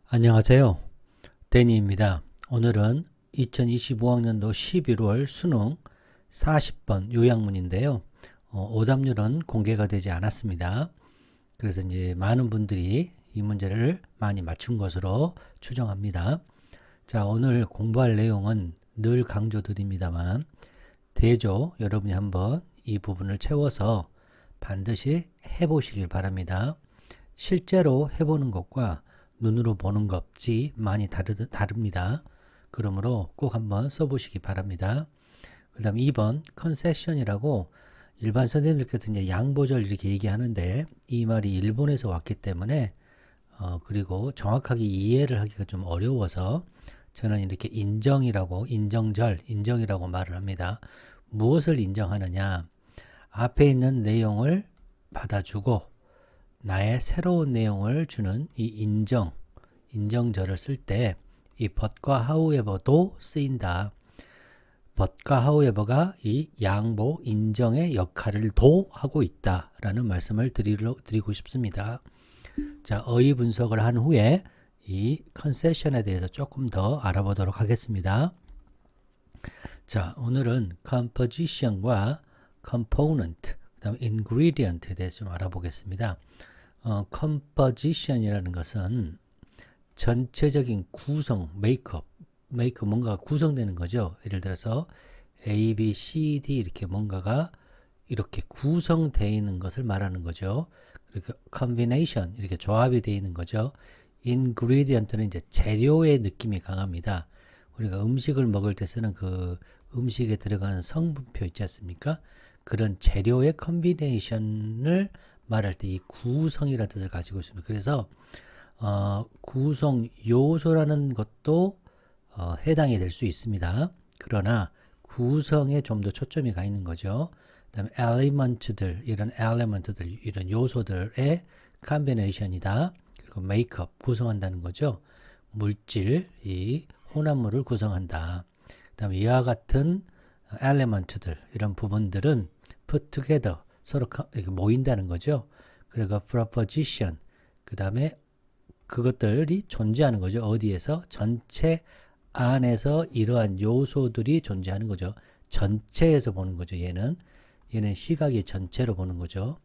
안녕하세요. 데니입니다. 오늘은 2025학년도 11월 수능 40번 요약문인데요. 오답률은 공개가 되지 않았습니다. 그래서 이제 많은 분들이 이 문제를 많이 맞춘 것으로 추정합니다. 자, 오늘 공부할 내용은 늘 강조드립니다만 대조 여러분이 한번 이 부분을 채워서 반드시 해보시길 바랍니다. 실제로 해보는 것과 눈으로 보는 것이 많이 다릅니다. 그러므로 꼭 한번 써보시기 바랍니다. 그 다음 2번 컨세션이라고 일반 선생님들께서 이제 양보절 이렇게 얘기하는데 이 말이 일본에서 왔기 때문에 그리고 정확하게 이해를 하기가 좀 어려워서 저는 이렇게 인정이라고 인정이라고 말을 합니다. 무엇을 인정하느냐? 앞에 있는 내용을 받아주고 나의 새로운 내용을 주는 이 인정절을 쓸 때 이 but과 however도 쓰인다. but과 however가 이 양보, 인정의 역할을 도 하고 있다라는 말씀을 드리고 싶습니다. 자, 어휘 분석을 한 후에 이 컨세션에 대해서 조금 더 알아보도록 하겠습니다. 자, 오늘은 composition과 component, 그 다음 ingredient에 대해서 좀 알아보겠습니다. composition이라는 것은 전체적인 구성, 메이크업 뭔가가 구성되는 거죠. 예를 들어서 A, B, C, D 이렇게 뭔가가 이렇게 구성되어 있는 것을 말하는 거죠. 그리고 combination 이렇게 조합이 되어 있는 거죠. ingredient는 이제 재료의 느낌이 강합니다. 우리가 음식을 먹을 때 쓰는 그 음식에 들어가는 성분표 있지 않습니까? 그런 재료의 컨비네이션을 말할 때 이 구성이라는 뜻을 가지고 있습니다. 그래서 구성 요소라는 것도 해당이 될 수 있습니다. 그러나 구성에 좀 더 초점이 가 있는 거죠. 그다음에 element들 이런 요소들의 컨비네이션이다. 그리고 메이크업 구성한다는 거죠. 물질 이 혼합물을 구성한다. 그다음에 이와 같은 element들 이런 부분들은 put together 서로 이렇게 모인다는 거죠. 그리고 proposition 그 다음에 그것들이 존재하는 거죠. 어디에서? 전체 안에서 이러한 요소들이 존재하는 거죠. 전체에서 보는 거죠. 얘는 시각이 전체로 보는 거죠.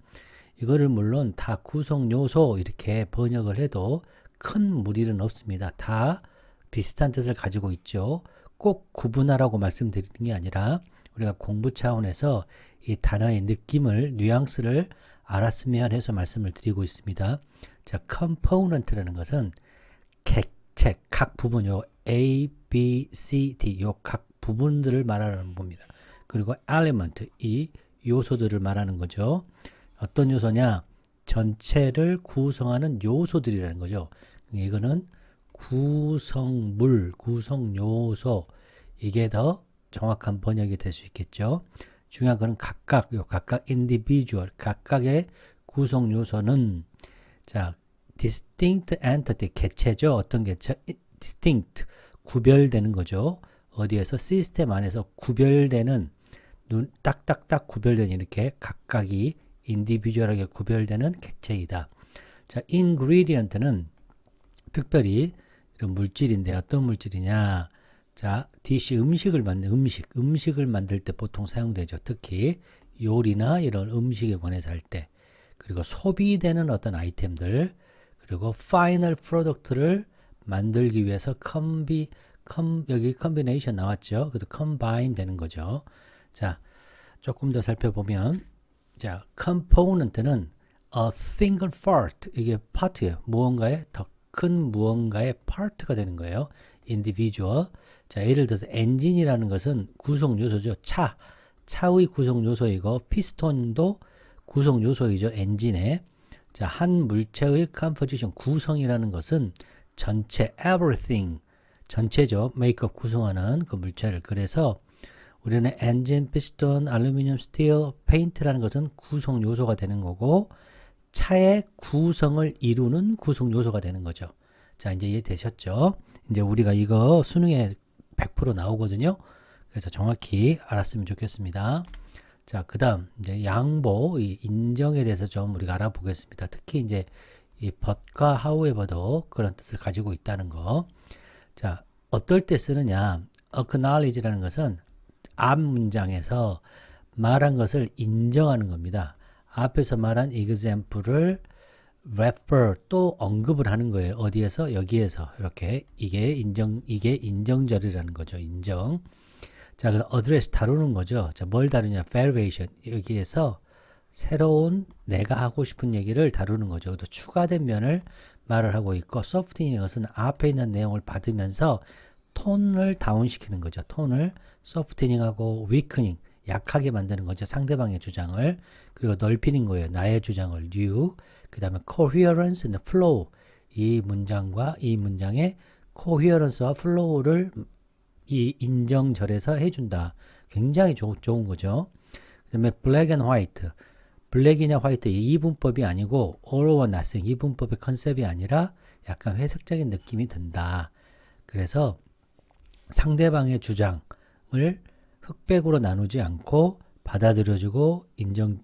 이거를 물론 다 구성 요소 이렇게 번역을 해도 큰 무리는 없습니다. 다 비슷한 뜻을 가지고 있죠. 꼭 구분하라고 말씀드리는 게 아니라 우리가 공부 차원에서 이 단어의 느낌을 뉘앙스를 알았으면 해서 말씀을 드리고 있습니다. 자, component라는 것은 객체, 각 부분, 요 A, B, C, D, 요 각 부분들을 말하는 겁니다. 그리고 element, 이 요소들을 말하는 거죠. 어떤 요소냐? 전체를 구성하는 요소들이라는 거죠. 이거는 구성물, 구성요소, 이게 더 정확한 번역이 될 수 있겠죠. 중요한 것은 각각 individual, 각각의 구성 요소는 자, distinct entity, 개체죠. 어떤 개체? distinct, 구별되는 거죠. 어디에서? 시스템 안에서 구별되는, 딱딱딱 구별되는 이렇게 각각이 individual하게 구별되는 객체이다. 자, ingredient는 특별히 이런 물질인데 어떤 물질이냐? 자, 음식을 만들 때 보통 사용되죠. 특히 요리나 이런 음식에 관해서 할 때. 그리고 소비되는 어떤 아이템들, 그리고 파이널 프로덕트를 만들기 위해서 여기 컨비네이션 나왔죠. 그래도 컴바인 되는 거죠. 자, 조금 더 살펴보면, 자, component는 a single part, 이게 파트예요. 무언가의 더 큰 무언가의 파트가 되는 거예요. individual. 자, 예를 들어서 엔진이라는 것은 구성 요소죠. 차의 구성 요소이고 피스톤도 구성 요소이죠. 엔진에. 자, 한 물체의 composition 구성이라는 것은 전체 everything 전체죠. 메이크업 구성하는 그 물체를. 그래서 우리는 엔진, 피스톤, 알루미늄, 스틸, 페인트라는 것은 구성 요소가 되는 거고 차의 구성을 이루는 구성 요소가 되는 거죠. 자, 이제 이해되셨죠? 이제 우리가 이거 수능에 100% 나오거든요. 그래서 정확히 알았으면 좋겠습니다. 자, 그 다음, 이제 양보, 이 인정에 대해서 좀 우리가 알아보겠습니다. 특히 이제 이 but과 however도 그런 뜻을 가지고 있다는 거. 자, 어떨 때 쓰느냐? acknowledge라는 것은 앞 문장에서 말한 것을 인정하는 겁니다. 앞에서 말한 example을 refer 또 언급을 하는 거예요. 어디에서? 여기에서. 이렇게 이게 인정절이라는 거죠. 인정. 자, 그래서 address 다루는 거죠. 자, 뭘 다루냐? variation. 여기에서 새로운 내가 하고 싶은 얘기를 다루는 거죠. 또 추가된 면을 말을 하고 있고 softening 것은 앞에 있는 내용을 받으면서 톤을 다운시키는 거죠. 톤을 softening하고 weakening 약하게 만드는 거죠. 상대방의 주장을. 그리고 넓히는 거예요. 나의 주장을 new. 그 다음에 coherence and flow. 이 문장과 이 문장의 coherence와 flow를 이 인정절에서 해준다. 굉장히 좋은 거죠. 그 다음에 black and white. 블랙이냐 화이트 이 문법이 아니고 all or nothing 이 문법의 컨셉이 아니라 약간 회색적인 느낌이 든다. 그래서 상대방의 주장을 흑백으로 나누지 않고 받아들여주고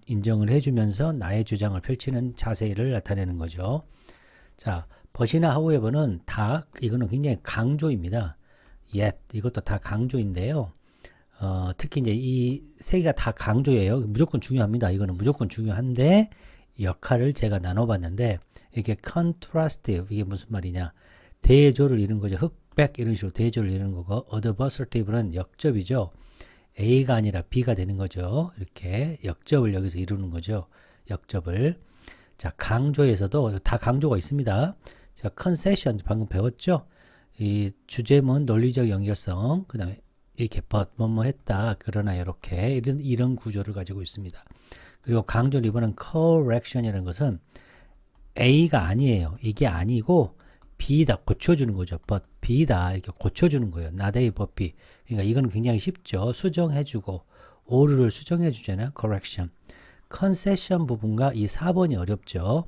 인정을 해주면서 나의 주장을 펼치는 자세를 나타내는 거죠. 자, but이나 however는 다 이거는 굉장히 강조입니다. yet 이것도 다 강조인데요. 특히 이제 이 세 개가 다 강조예요. 무조건 중요합니다. 이거는 무조건 중요한데 역할을 제가 나눠봤는데 이게 contrastive 이게 무슨 말이냐? 대조를 이루는 거죠. 흑백 이런 식으로 대조를 이루는 거고 adversative는 역접이죠. A가 아니라 B가 되는 거죠. 이렇게 역접을 여기서 이루는 거죠. 역접을. 자, 강조에서도 다 강조가 있습니다. 자, concession 방금 배웠죠? 이 주제문 논리적 연결성 그 다음에 이렇게 but 뭐뭐 했다 그러나 이렇게 이런 구조를 가지고 있습니다. 그리고 강조를 이번엔 correction이라는 것은 A가 아니에요. 이게 아니고 B다 고쳐주는 거죠. but B다 이렇게 고쳐주는 거예요. not A but B. 그러니까 이건 굉장히 쉽죠. 수정해주고 오류를 수정해주잖아요. correction. concession 부분과 이 4번이 어렵죠.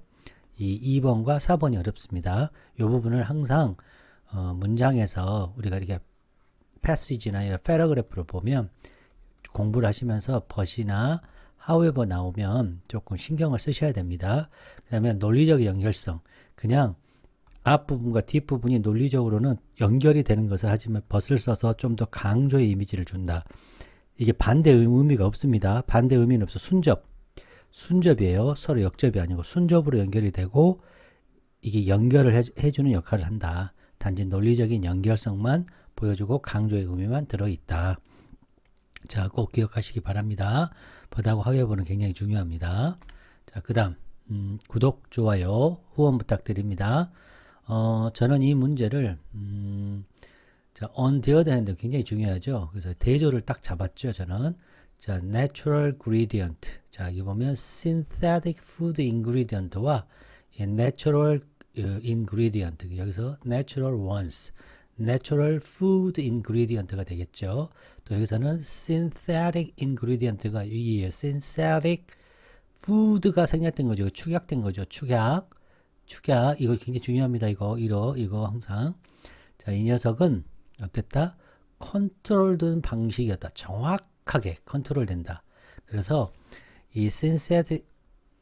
이 2번과 4번이 어렵습니다. 이 부분을 항상 문장에서 우리가 이렇게 passage나 이런 paragraph를 보면 공부를 하시면서 but이나 however 나오면 조금 신경을 쓰셔야 됩니다. 그 다음에 논리적 연결성. 그냥 앞부분과 뒷부분이 논리적으로는 연결이 되는 것을 하지만 but을 써서 좀 더 강조의 이미지를 준다. 이게 반대 의미가 없습니다. 반대 의미는 없어. 순접이에요. 서로 역접이 아니고 순접으로 연결이 되고 이게 연결을 해주는 역할을 한다. 단지 논리적인 연결성만 보여주고 강조의 의미만 들어있다. 자, 꼭 기억하시기 바랍니다. but하고 however는 굉장히 중요합니다. 자, 그 다음 구독, 좋아요, 후원 부탁드립니다. 저는 이 문제를 자, on the other hand 굉장히 중요하죠. 그래서 대조를 딱 잡았죠. 저는 자, natural gradient. 자, 여기 보면 synthetic food ingredient와 natural ingredient. 여기서 natural ones. natural food ingredient가 되겠죠. 또 여기서는 synthetic ingredient가 이에요. synthetic food가 생략된 거죠. 축약된 거죠. 축약. 이거 굉장히 중요합니다. 이거 항상. 자, 이 녀석은 어땠다? 컨트롤된 방식이었다. 정확하게 컨트롤된다. 그래서 이 synthetic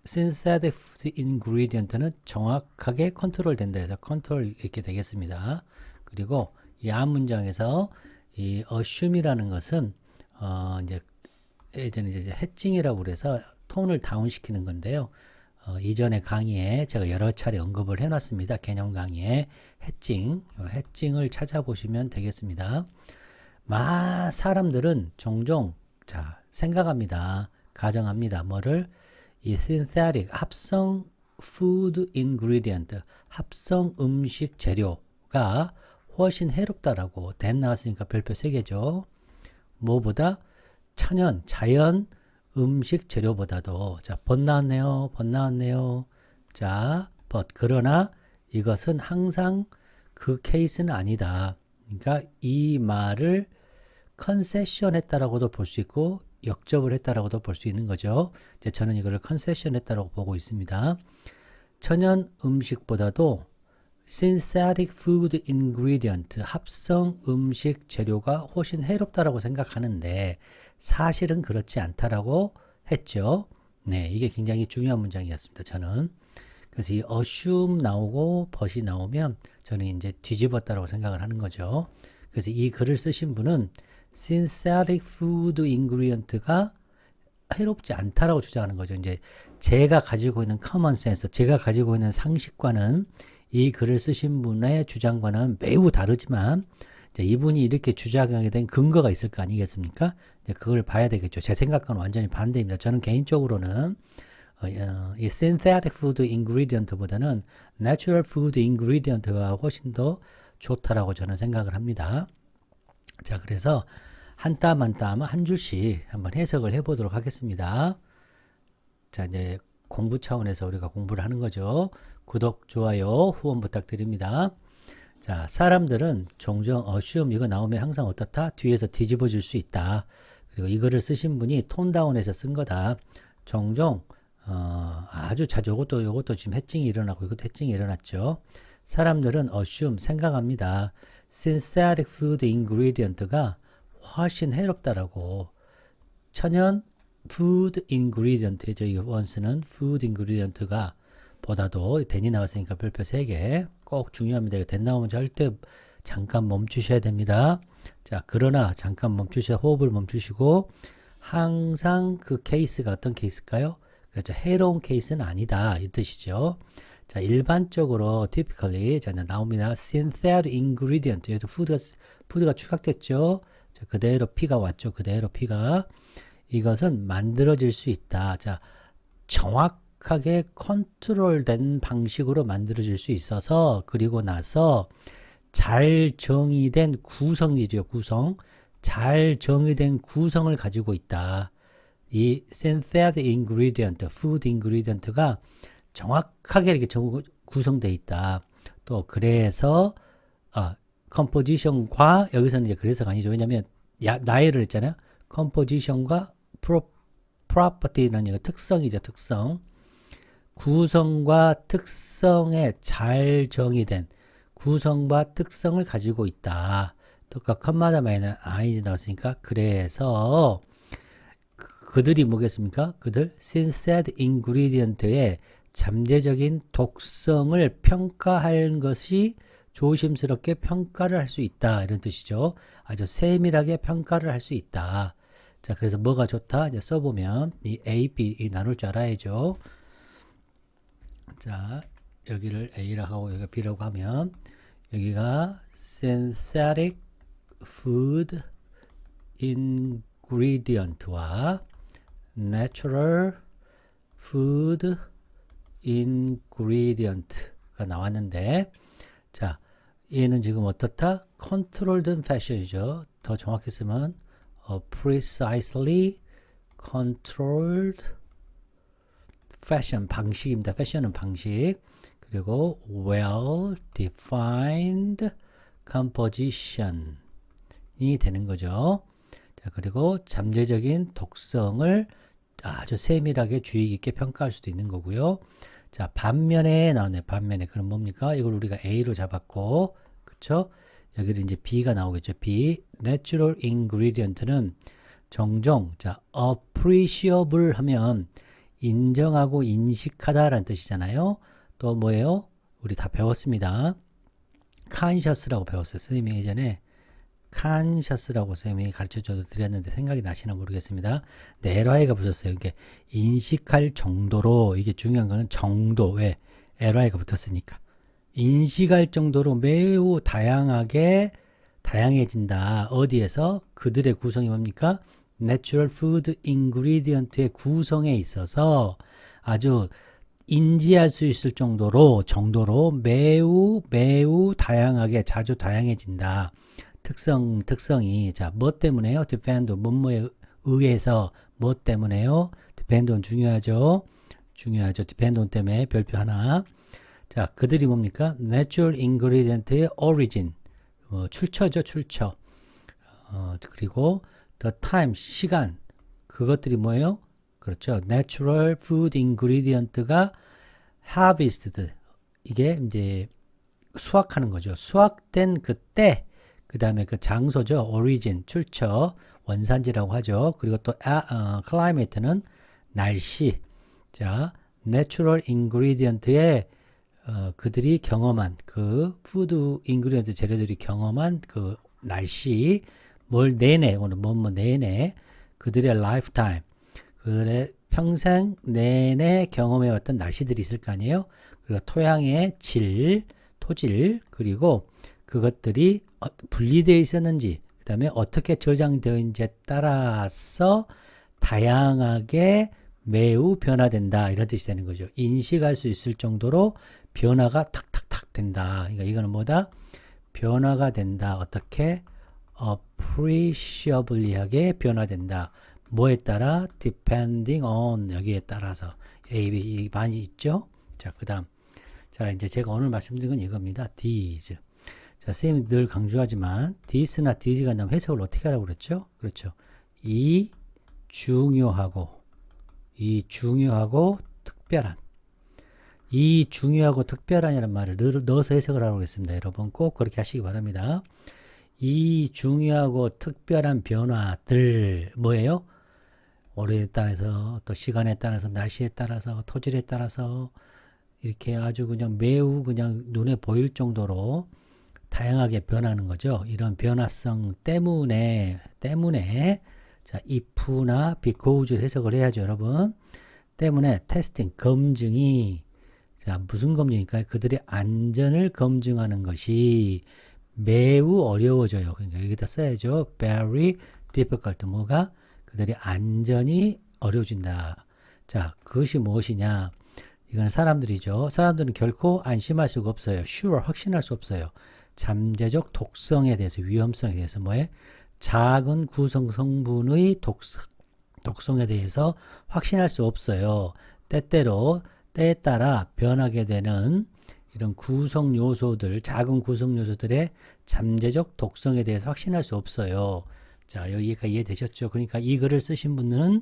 food ingredient는 정확하게 컨트롤된다 해서 컨트롤 이렇게 되겠습니다. 그리고 이 앞 문장에서 이 assume이라는 것은 이제 예전에 이제 해칭이라고 그래서 톤을 다운시키는 건데요. 이전의 강의에 제가 여러 차례 언급을 해놨습니다. 개념 강의에 해칭을 찾아보시면 되겠습니다. 사람들은 종종 생각합니다. 가정합니다. 뭐를? 이 synthetic 합성 food ingredient 합성 음식 재료가 훨씬 해롭다라고 than 나왔으니까 별표 3개죠. 뭐보다? 자연 음식 재료보다도 but 나왔네요. 자, but 그러나 이것은 항상 그 케이스는 아니다. 그러니까 이 말을 컨세션 했다라고도 볼 수 있고 역접을 했다라고도 볼 수 있는 거죠. 이제 저는 이거를 컨세션 했다라고 보고 있습니다. 천연 음식보다도 synthetic food ingredient 합성 음식 재료가 훨씬 해롭다라고 생각하는데 사실은 그렇지 않다라고 했죠. 네, 이게 굉장히 중요한 문장이었습니다. 저는. 그래서 이 assume 나오고 but이 나오면 저는 이제 뒤집었다라고 생각을 하는 거죠. 그래서 이 글을 쓰신 분은 synthetic food ingredient가 해롭지 않다라고 주장하는 거죠. 이제 제가 가지고 있는 common sense, 제가 가지고 있는 상식과는 이 글을 쓰신 분의 주장과는 매우 다르지만 이제 이분이 이렇게 주장하게 된 근거가 있을 거 아니겠습니까? 이제 그걸 봐야 되겠죠. 제 생각과는 완전히 반대입니다. 저는 개인적으로는 이 synthetic food ingredient보다는 natural food ingredient가 훨씬 더 좋다라고 저는 생각을 합니다. 자, 그래서 한 땀 한 땀 한 줄씩 한번 해석을 해보도록 하겠습니다. 자, 이제 공부 차원에서 우리가 공부를 하는 거죠. 구독, 좋아요, 후원 부탁드립니다. 자, 사람들은 종종 assume 이거 나오면 항상 어떻다? 뒤에서 뒤집어질 수 있다. 그리고 이거를 쓰신 분이 톤다운해서 쓴 거다. 종종 아주 자주 요것도 지금 해칭이 일어나고 이것도 해칭이 일어났죠. 사람들은 assume 생각합니다. synthetic food ingredient가 훨씬 해롭다라고. 천연 food ingredient죠. 이 원스는 food ingredient가 보다도 된이 나왔으니까 별표 3개 꼭 중요합니다. 이거 된 나오면 절대 잠깐 멈추셔야 됩니다. 자, 그러나 잠깐 멈추셔야 호흡을 멈추시고 항상 그 케이스가 어떤 케이스일까요? 그렇죠. 해로운 케이스는 아니다. 이 뜻이죠. 자, 일반적으로 typically 자, 나옵니다. synthetic ingredient. 여기서 푸드가 추각됐죠. 자, 그대로 P가 왔죠. 그대로 P가. 이것은 만들어질 수 있다. 자, 정확하게 컨트롤된 방식으로 만들어질 수 있어서 그리고 나서 잘 정의된 구성이죠. 구성. 잘 정의된 구성을 가지고 있다. 이 synthetic ingredient, food ingredient가 정확하게 이렇게 구성되어 있다. 또 그래서 composition과 여기서는 이제 그래서가 아니죠. 왜냐하면 나열을 했잖아요. composition과 property는 이거 특성이죠. 특성. 구성과 특성에 잘 정의된 구성과 특성을 가지고 있다. 또 컴마다 마이너스 i 나왔으니까 그래서 그들이 뭐겠습니까? 그들 synthetic ingredient의 잠재적인 독성을 평가할 것이 조심스럽게 평가를 할 수 있다. 이런 뜻이죠. 아주 세밀하게 평가를 할 수 있다. 자, 그래서 뭐가 좋다? 이제 써보면 이 A, B 나눌 줄 알아야죠. 자, 여기를 A라고 하고 여기가 B라고 하면 여기가 synthetic food ingredient와 natural food ingredient가 나왔는데 자, 얘는 지금 어떻다? controlled fashion이죠. 더 정확히 쓰면 precisely controlled fashion 방식입니다. fashion은 방식. 그리고 well defined composition이 되는 거죠. 자, 그리고 잠재적인 독성을 아주 세밀하게 주의 깊게 평가할 수도 있는 거고요. 자, 반면에 나오네. 반면에. 그럼 뭡니까? 이걸 우리가 A로 잡았고, 그쵸? 여기도 이제 B가 나오겠죠. B. Natural ingredient는 종종, 자, appreciable 하면 인정하고 인식하다라는 뜻이잖아요. 또 뭐예요? 우리 다 배웠습니다. conscious라고 배웠어요. 선생님이 예전에 conscious라고 선생님이 가르쳐줘도 드렸는데 생각이 나시나 모르겠습니다. 네, LI가 붙었어요. 이게 인식할 정도로, 이게 중요한 거는 정도. 왜? LI가 붙었으니까. 인식할 정도로 매우 다양해진다. 어디에서? 그들의 구성이 뭡니까? Natural food ingredient의 구성에 있어서 아주 인지할 수 있을 정도로 매우 다양하게 자주 다양해진다. 특성이 자, 뭐 때문에요? depend 뭐뭐에 의해서 뭐 때문에요? depend on 중요하죠. depend on 때문에 별표 하나. 자, 그들이 뭡니까? natural ingredient의 origin 출처죠. 출처. 그리고 the time 시간 그것들이 뭐예요? 그렇죠. natural food ingredient가 harvested 이게 이제 수확하는 거죠. 수확된 그때 그 다음에 그 장소죠. origin 출처 원산지라고 하죠. 그리고 또 climate는 날씨. 자, 내추럴 인그리디언트에 그들이 경험한 그 푸드 인그리디언트 재료들이 경험한 그 날씨 뭘 내내 오늘 뭐뭐 내내 그들의 라이프타임 그들의 평생 내내 경험해왔던 날씨들이 있을 거 아니에요. 그리고 토양의 질, 토질 그리고 그것들이 분리되어 있었는지 그 다음에 어떻게 저장되어 있는지에 따라서 다양하게 매우 변화된다 이런 뜻이 되는 거죠. 인식할 수 있을 정도로 변화가 탁탁탁 된다. 그러니까 이거는 뭐다? 변화가 된다. 어떻게? appreciably하게 변화된다. 뭐에 따라? depending on 여기에 따라서 A, B 많이 있죠? 자, 그 다음 자 이제 제가 오늘 말씀드린 건 이겁니다. these 자 선생님이 늘 강조하지만 this나 these가 나면 해석을 어떻게 하라고 그랬죠? 그렇죠. 이 중요하고 특별한 이 중요하고 특별한이라는 말을 넣어서 해석을 하라고 했습니다. 여러분 꼭 그렇게 하시기 바랍니다. 이 중요하고 특별한 변화들 뭐예요? 올해에 따라서 또 시간에 따라서 날씨에 따라서 토질에 따라서 이렇게 아주 그냥 매우 그냥 눈에 보일 정도로 다양하게 변하는 거죠. 이런 변화성 때문에 자 if나 because 해석을 해야죠, 여러분. 때문에 테스팅 검증이 자 무슨 검증일까요? 그들의 안전을 검증하는 것이 매우 어려워져요. 그러니까 여기다 써야죠. very difficult 뭐가 그들의 안전이 어려워진다. 자 그것이 무엇이냐? 이건 사람들이죠. 사람들은 결코 안심할 수가 없어요. sure 확신할 수 없어요. 잠재적 독성에 대해서 위험성에 대해서 뭐에 작은 구성 성분의 독성에 대해서 확신할 수 없어요. 때때로 때에 따라 변하게 되는 이런 구성 요소들 작은 구성 요소들의 잠재적 독성에 대해서 확신할 수 없어요. 자 여기가 이해되셨죠? 그러니까 이 글을 쓰신 분은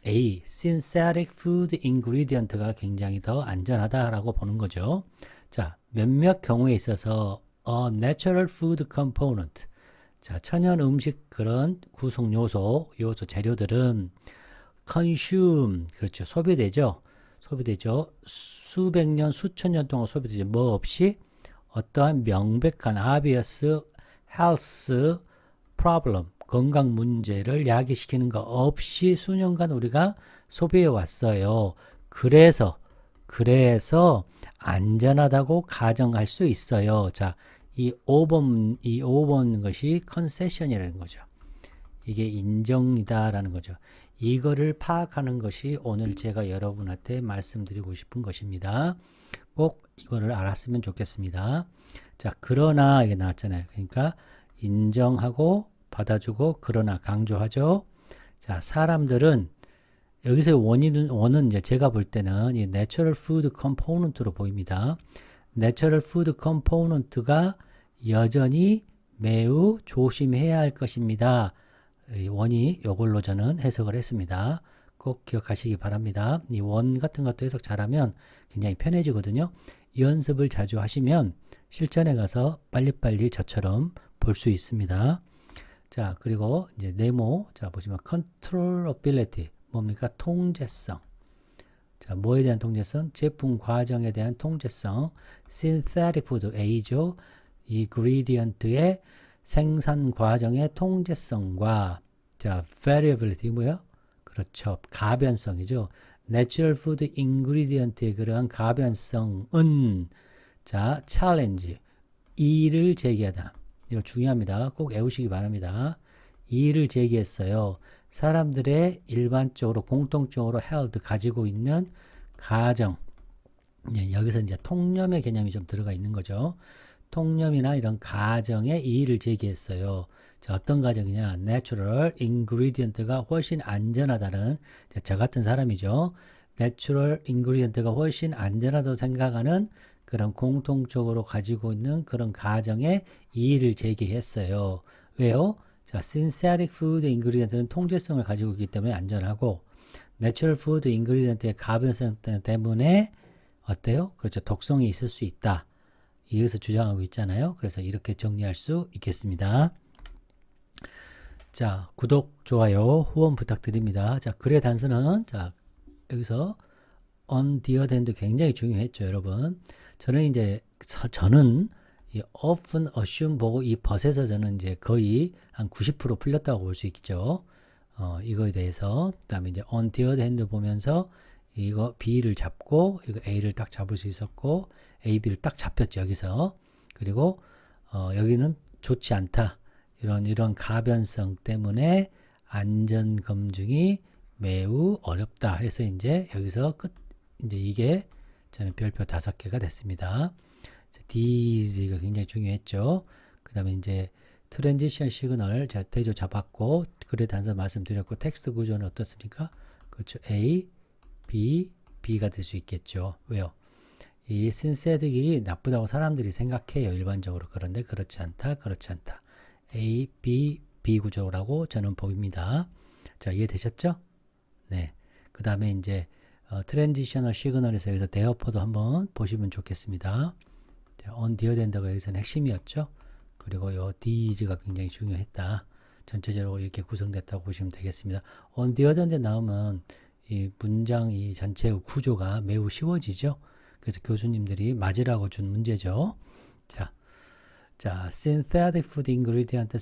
A. synthetic food ingredient가 굉장히 더 안전하다라고 보는 거죠. 자, 몇몇 경우에 있어서 a natural food component 자, 천연 음식 그런 구성 요소 재료들은 consume 그렇죠. 소비되죠. 수백 년, 수천 년 동안 소비되죠. 뭐 없이 어떠한 명백한 obvious health problem 건강 문제를 야기시키는 거 없이 수년간 우리가 소비해 왔어요. 그래서 안전하다고 가정할 수 있어요. 자, 이 5번 것이 컨세션이라는 거죠. 이게 인정이다라는 거죠. 이거를 파악하는 것이 오늘 제가 여러분한테 말씀드리고 싶은 것입니다. 꼭 이거를 알았으면 좋겠습니다. 자, 그러나 이게 나왔잖아요. 그러니까 인정하고 받아주고 그러나 강조하죠. 자, 사람들은 여기서 원은 이제 제가 볼 때는 이 내추럴 푸드 컴포넌트로 보입니다. 내추럴 푸드 컴포넌트가 여전히 매우 조심해야 할 것입니다. 원이 이걸로 저는 해석을 했습니다. 꼭 기억하시기 바랍니다. 이 원 같은 것도 해석 잘하면 굉장히 편해지거든요. 연습을 자주 하시면 실전에 가서 빨리빨리 저처럼 볼 수 있습니다. 자, 그리고 이제 네모. 자, 보시면 controllability. 뭡니까? 통제성. 자, 뭐에 대한 통제성? 제품 과정에 대한 통제성. synthetic food A죠. 이 ingredient의 생산 과정의 통제성과 자, variability 뭐야? 그렇죠. 가변성이죠. natural food ingredient의 그러한 가변성은 자, challenge. 이의를 제기하다. 이거 중요합니다. 꼭 외우시기 바랍니다. 이의를 제기했어요. 사람들의 일반적으로 공통적으로 held 가지고 있는 가정. 네, 여기서 이제 통념의 개념이 좀 들어가 있는 거죠. 통념이나 이런 가정에 이의를 제기했어요. 자, 어떤 가정이냐? 내추럴 인그리디언트가 훨씬 안전하다는 저 같은 사람이죠. 내추럴 인그리디언트가 훨씬 안전하다고 생각하는 그런 공통적으로 가지고 있는 그런 가정에 이의를 제기했어요. 왜요? 자, synthetic food ingredient는 통제성을 가지고 있기 때문에 안전하고 natural food ingredient의 가변성 때문에 어때요? 그렇죠. 독성이 있을 수 있다. 이것을 주장하고 있잖아요. 그래서 이렇게 정리할 수 있겠습니다. 자, 구독, 좋아요, 후원 부탁드립니다. 자, 글의 단서는 자, 여기서 on the other hand 굉장히 중요했죠, 여러분. 저는 이 often assume 보고 이 but에서 저는 이제 거의 한 90% 풀렸다고 볼 수 있죠. 이거에 대해서. 그다음에 이제 on the other hand 보면서 이거 B를 잡고 이거 A를 딱 잡을 수 있었고 A, B를 딱 잡혔죠, 여기서. 그리고 여기는 좋지 않다. 이런 가변성 때문에 안전 검증이 매우 어렵다 해서 이제 여기서 이제 이게 저는 별표 5개가 됐습니다. These가 굉장히 중요했죠. 그 다음에 이제 트랜지션 시그널 대조 잡았고 글의 단서 말씀드렸고 텍스트 구조는 어떻습니까? 그렇죠. A, B, B가 될 수 있겠죠. 왜요? 이 synthetic이 나쁘다고 사람들이 생각해요. 일반적으로. 그런데 그렇지 않다. A, B, B 구조라고 저는 보입니다. 자, 이해되셨죠? 네. 그 다음에 이제 트랜지셔널 시그널에서 여기서 대어포도 한번 보시면 좋겠습니다. 자, on the other hand가 여기서는 핵심이었죠. 그리고 요 these가 굉장히 중요했다. 전체적으로 이렇게 구성됐다고 보시면 되겠습니다. on the other hand 나오면 이 문장 이 전체의 구조가 매우 쉬워지죠. 그래서 교수님들이 맞으라고 준 문제죠. 자, synthetic food ingredient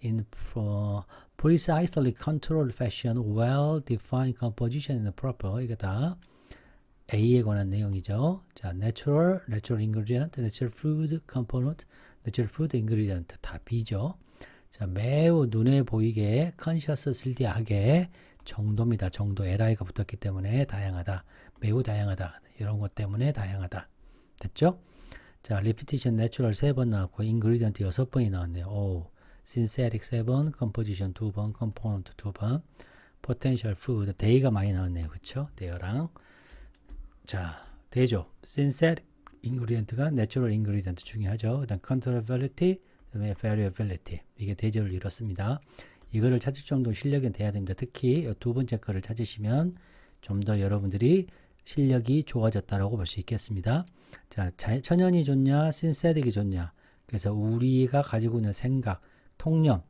in precisely controlled fashion, well-defined composition and proper. 이거 다 A에 관한 내용이죠. 자, natural ingredient, natural food component, natural food ingredient 다 B죠. 자, 매우 눈에 보이게 consciously하게 정도입니다. 정도 LI가 붙었기 때문에 다양하다. 매우 다양하다. 이런 것 때문에 다양하다. 됐죠? 자, repetition natural 3번 나왔고 ingredient 6번이 나왔네요. 오, synthetic 3번, composition 2번, component 2번, potential food day가 많이 나왔네요. 그쵸? day랑 자, 대조 synthetic ingredient가 natural ingredient 중요하죠. 그다음 controllability, 그다음에 variability 이게 대조를 이뤘습니다. 이거를 찾을 정도 실력이 돼야 됩니다. 특히 두 번째 거를 찾으시면 좀 더 여러분들이 실력이 좋아졌다라고 볼 수 있겠습니다. 자, 천연이 좋냐, 신세틱이 좋냐. 그래서 우리가 가지고 있는 생각, 통념,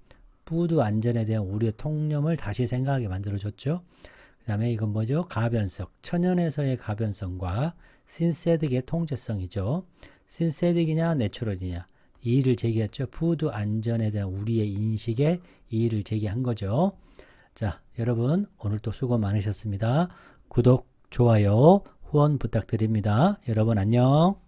푸드 안전에 대한 우리의 통념을 다시 생각하게 만들어줬죠. 그 다음에 이건 뭐죠? 가변성, 천연에서의 가변성과 신세틱의 통제성이죠. 신세틱이냐, 내추럴이냐. 이의를 제기했죠. 푸드 안전에 대한 우리의 인식에 이의를 제기한 거죠. 자, 여러분 오늘 또 수고 많으셨습니다. 구독, 좋아요, 후원 부탁드립니다. 여러분 안녕.